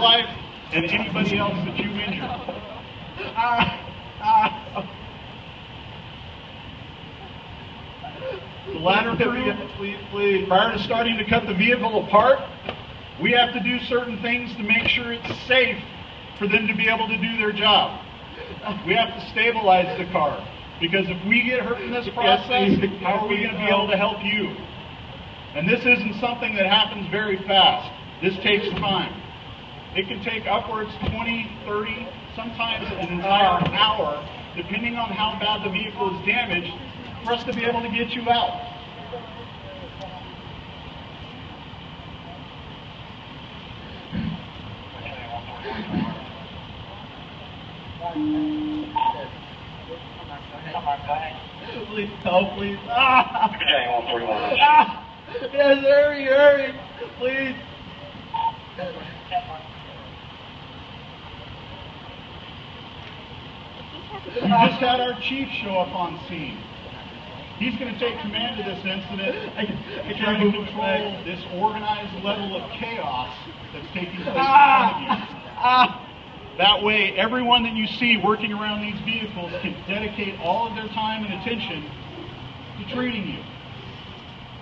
life and anybody else that you injure. The ladder crew, prior to starting to cut the vehicle apart, we have to do certain things to make sure it's safe for them to be able to do their job. We have to stabilize the car, because if we get hurt in this process, how are we going to be able to help you? And this isn't something that happens very fast. This takes time. It can take upwards 20, 30, sometimes an entire hour, depending on how bad the vehicle is damaged, for us to be able to get you out. Please, oh, please. Yes, hurry, please. We just had our chief show up on scene. He's going to take command of this incident and try to control this organized level of chaos that's taking place in front of you. That way, everyone that you see working around these vehicles can dedicate all of their time and attention to treating you.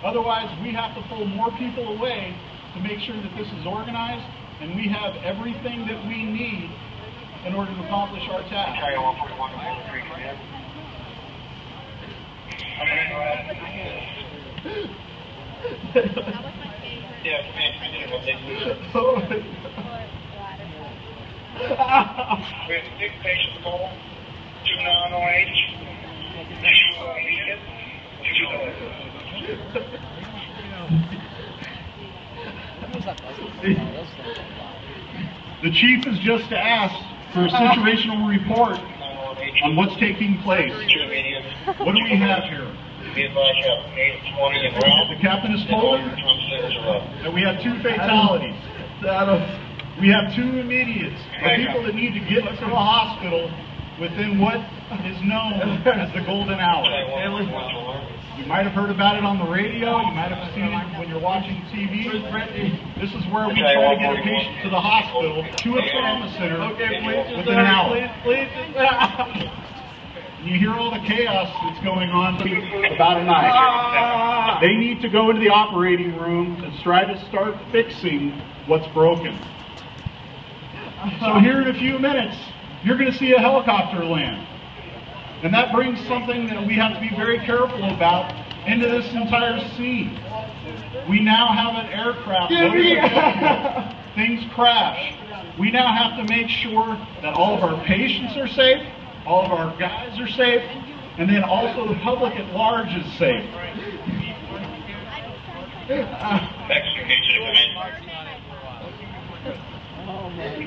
Otherwise, we have to pull more people away to make sure that this is organized and we have everything that we need in order to accomplish our task. We have 6 patients total, 2 non-OH, 2 immediate, 2 The chief is just asked for a situational report on what's taking place. What do we have here? The captain has told us that we have 2 fatalities. We have 2 immediates, the people that need to get to the hospital within what is known as the golden hour. You might have heard about it on the radio, you might have seen it when you're watching TV. This is where we try to get a patient to the hospital, to a trauma center, within an hour. You hear all the chaos that's going on about a night. They need to go into the operating room and try to start fixing what's broken. So here in a few minutes, you're going to see a helicopter land. And that brings something that we have to be very careful about into this entire scene. We now have an aircraft loaded. Things crash. We now have to make sure that all of our patients are safe, all of our guys are safe, and then also the public at large is safe.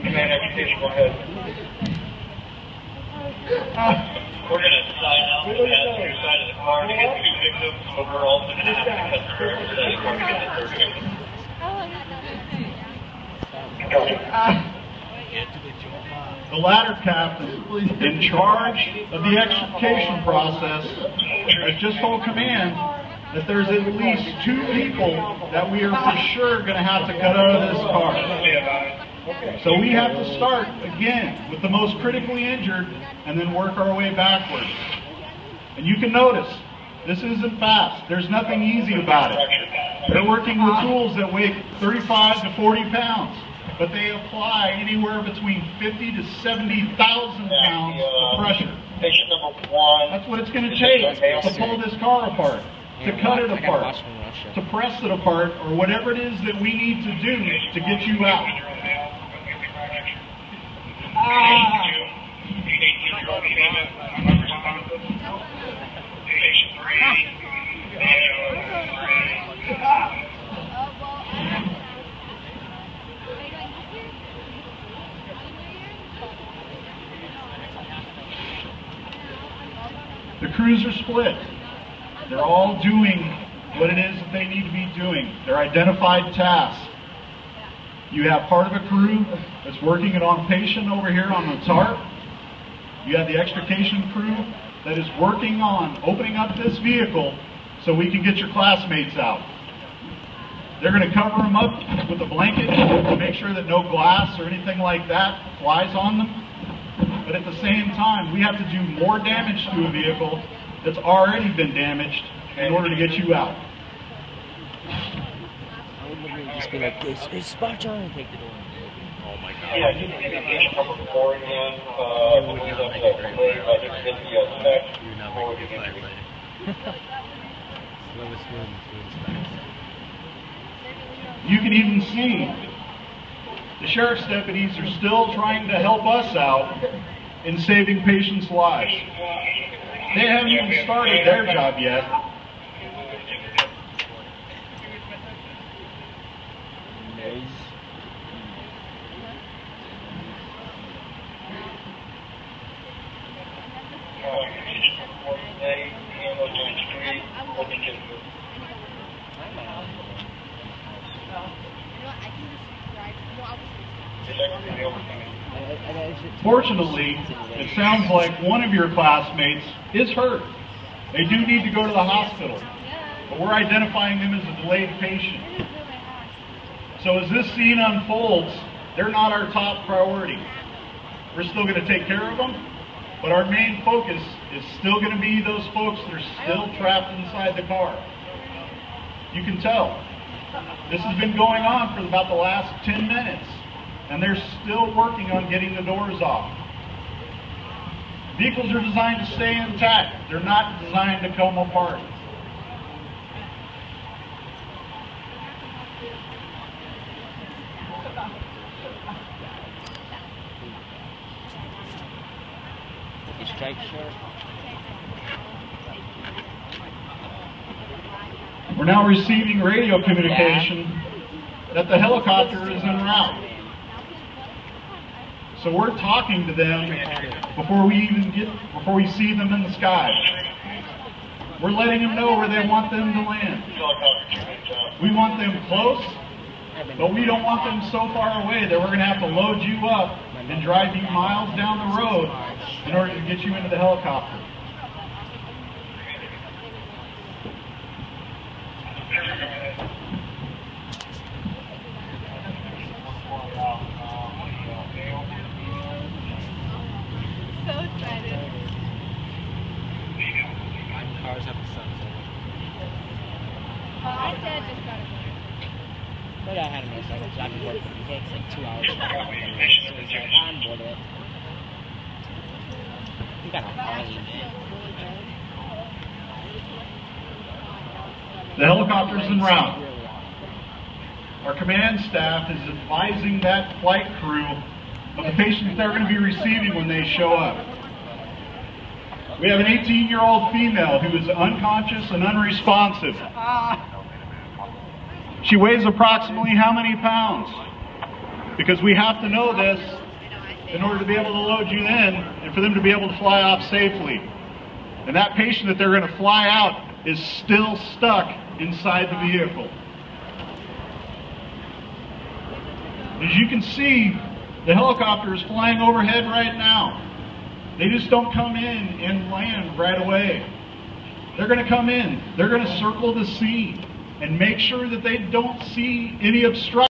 Command education, go ahead. We're going to sign out the passenger side of the car to get 2 victims, but we're also going to have to cut the driver's side of the car to get the 3rd victim. The ladder captain in charge of the extrication process has just told command that there's at least 2 people that we are for sure going to have to cut out of this car. So we have to start, again, with the most critically injured and then work our way backwards. And you can notice, this isn't fast. There's nothing easy about it. They're working with tools that weigh 35 to 40 pounds, but they apply anywhere between 50 to 70,000 pounds of pressure. Patient number 1. That's what it's going to take to pull this car apart, to cut it apart, to press it apart, or whatever it is that we need to do to get you out. The crews are split. They're all doing what it is that they need to be doing. They're identified tasks. You have part of a crew that's working it on a patient over here on the tarp. You have the extrication crew that is working on opening up this vehicle so we can get your classmates out. They're going to cover them up with a blanket to make sure that no glass or anything like that flies on them. But at the same time, we have to do more damage to a vehicle that's already been damaged in order to get you out. I would literally just be like, it's Spark John, and take the door. Oh my god. Yeah, you can get the number 4 again. I believe that's a late, I think it's the spec. You're not making a firefighter. Slowest one, slowest fast. You can even see the sheriff's deputies are still trying to help us out in saving patients' lives. They haven't even started their job yet. Fortunately, it sounds like one of your classmates is hurt. They do need to go to the hospital, but we're identifying them as a delayed patient. So as this scene unfolds, they're not our top priority. We're still going to take care of them, but our main focus is still going to be those folks that are still trapped inside the car. You can tell. This has been going on for about the last 10 minutes, and they're still working on getting the doors off. Vehicles are designed to stay intact. They're not designed to come apart. We're now receiving radio communication that the helicopter is en route. So we're talking to them before we see them in the sky. We're letting them know where they want them to land. We want them close, but we don't want them so far away that we're going to have to load you up and drive you miles down the road in order to get you into the helicopter. So excited. Cars have the sunset. My dad just got it. But I had a motorcycle, so I could work, but it takes like 2 hours to get off. So he's like, I'm bored of it. You got a Harley, man. The helicopter's en route. Our command staff is advising that flight crew of the patients they're going to be receiving when they show up. We have an 18-year-old female who is unconscious and unresponsive. She weighs approximately how many pounds? Because we have to know this in order to be able to load you in and for them to be able to fly off safely. And that patient that they're going to fly out is still stuck inside the vehicle. As you can see, the helicopter is flying overhead right now. They just don't come in and land right away. They're going to come in. They're going to circle the scene and make sure that they don't see any obstruction.